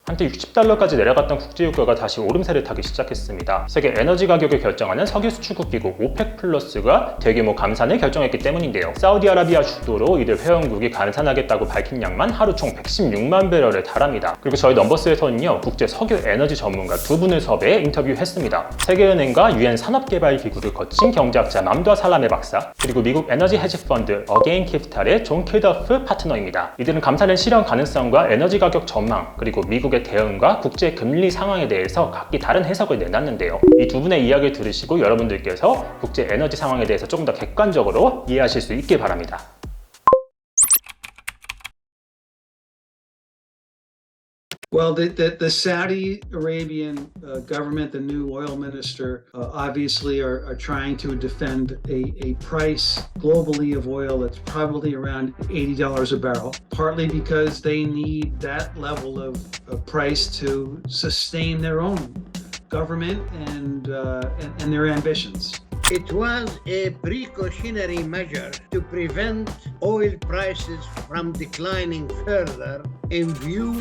한때 $60까지 내려갔던 국제유가가 다시 오름세를 타기 시작했습니다. 세계 에너지 가격을 결정하는 석유 수출국 기구 오펙 플러스가 대규모 감산을 결정했기 때문인데요. 사우디아라비아 주도로 이들 회원국이 감산하겠다고 밝힌 양만 하루 총 116만 배럴에 달합니다. 그리고 저희 넘버스에서는요, 국제 석유 에너지 전문가 두 분을 섭외해 인터뷰했습니다. 세계은행과 유엔 산업개발기구를 거친 경제학자 맘두아 살라메 박사, 그리고 미국 에너지 헤지 펀드 어게인 캐피탈의 존 킬더프 파트너입니다. 이들은 감산의 실현 가능성과 에너지 가격 전망, 그리고 미국의 대응과 국제 금리 상황에 대해서 각기 다른 해석을 내놨는데요. 이 두 분의 이야기를 들으시고 여러분들께서 국제 에너지 상황에 대해서 조금 더 객관적으로 이해하실 수 있길 바랍니다. Well, the Saudi Arabian government, the new oil minister, obviously are trying to defend a price globally of oil that's probably around $80 a barrel, partly because they need that level of price to sustain their own government and their ambitions. It was a precautionary measure to prevent oil prices from declining further in view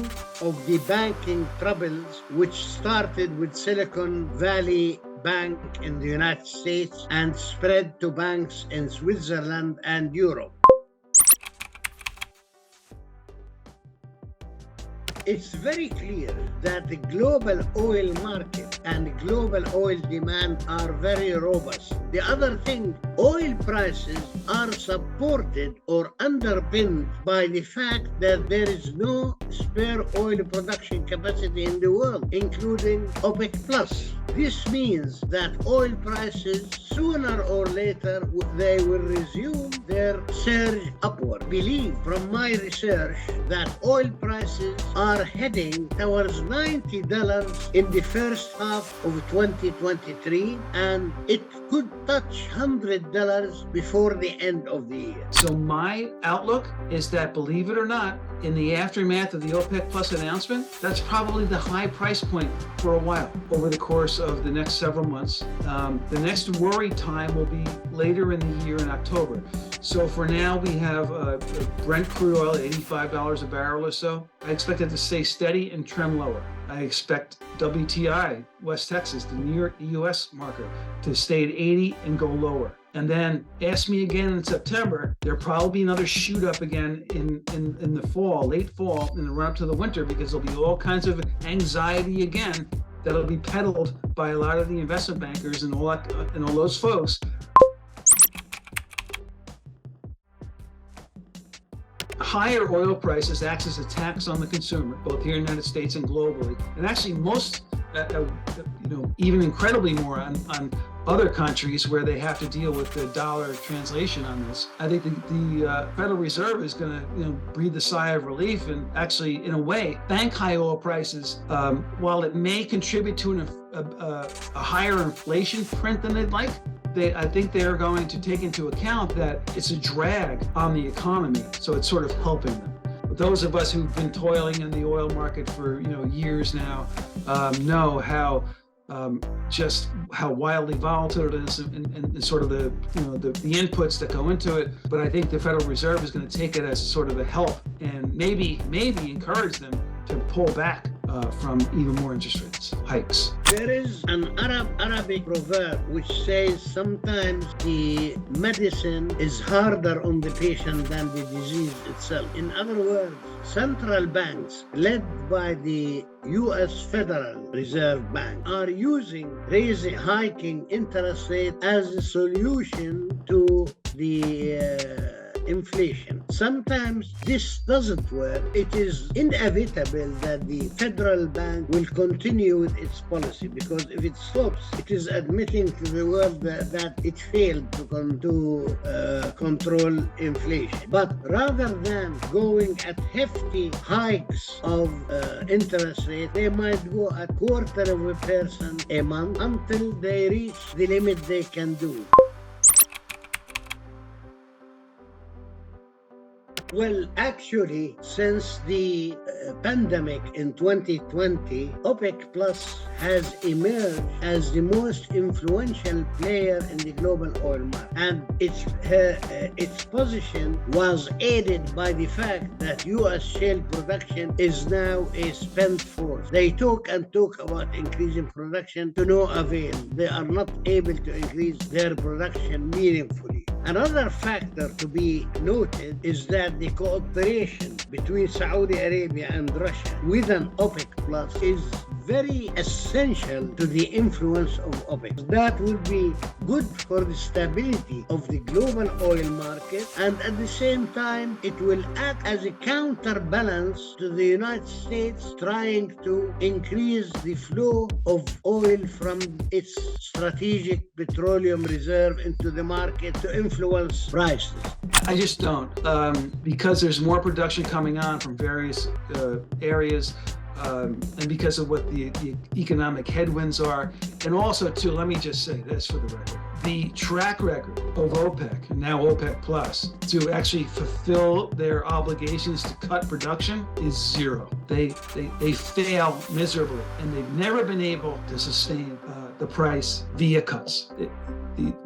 of the banking troubles which started with Silicon Valley Bank in the United States and spread to banks in Switzerland and Europe. It's very clear that the global oil market and global oil demand are very robust. The other thing, oil prices are supported or underpinned by the fact that there is no spare oil production capacity in the world, including OPEC+. This means that oil prices, sooner or later, they will resume their surge upward. I believe from my research that oil prices are heading towards $90 in the first half of 2023, and it could touch $100 before the end of the year. So my outlook is that, believe it or not, in the aftermath of the OPEC Plus announcement, that's probably the high price point for a while over the course of the next several months. The next worry time will be later in the year in October. So for now, we have Brent crude oil at $85 a barrel or so. I expect it to stay steady and trend lower. I expect WTI, West Texas, the New York US marker, to stay at 80 and go lower. And then ask me again in September, there'll probably be another shoot up again in the fall, late fall, in the run up to the winter, because there'll be all kinds of anxiety again that'll be peddled by a lot of the investment bankers and all those folks. Higher oil prices acts as a tax on the consumer, both here in the United States and globally. And actually most, even incredibly more on other countries where they have to deal with the dollar translation on this. I think the Federal Reserve is going to breathe a sigh of relief and actually, in a way, bank high oil prices, while it may contribute to a higher inflation print than they'd like, I think they're going to take into account that it's a drag on the economy, so it's sort of helping them. But those of us who've been toiling in the oil market for years now know how just how wildly volatile it is and sort of the inputs that go into it. But I think the Federal Reserve is going to take it as sort of a help and maybe encourage them to pull back from even more interest rates hikes. There is an Arabic proverb which says sometimes the medicine is harder on the patient than the disease itself. In other words, central banks led by the U.S. Federal Reserve Bank are hiking interest rate as a solution to the inflation. Sometimes this doesn't work. It is inevitable that the federal bank will continue with its policy, because if it stops, it is admitting to the world that it failed to control inflation. But rather than going at hefty hikes of interest rate, they might go at 0.25% a month until they reach the limit they can do. Well, actually, since the pandemic in 2020, OPEC Plus has emerged as the most influential player in the global oil market. And its position was aided by the fact that U.S. shale production is now a spent force. They talk about increasing production to no avail. They are not able to increase their production meaningfully. Another factor to be noted is that the cooperation between Saudi Arabia and Russia with an OPEC Plus is very essential to the influence of OPEC. That will be good for the stability of the global oil market, and at the same time, it will act as a counterbalance to the United States trying to increase the flow of oil from its strategic petroleum reserve into the market to influence prices. I just don't, because there's more production coming on from various areas, and because of what the economic headwinds are. And also, too, let me just say this for the record. The track record of OPEC, and now OPEC Plus, to actually fulfill their obligations to cut production is zero. They fail miserably, and they've never been able to sustain the price via cuts.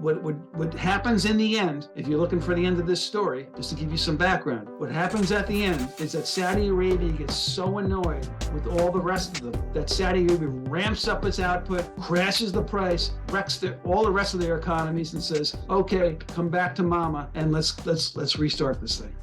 What happens in the end, if you're looking for the end of this story, just to give you some background, what happens at the end is that Saudi Arabia gets so annoyed with all the rest of them that Saudi Arabia ramps up its output, crashes the price, wrecks all the rest of their economies, and says, "Okay, come back to mama, and let's restart this thing."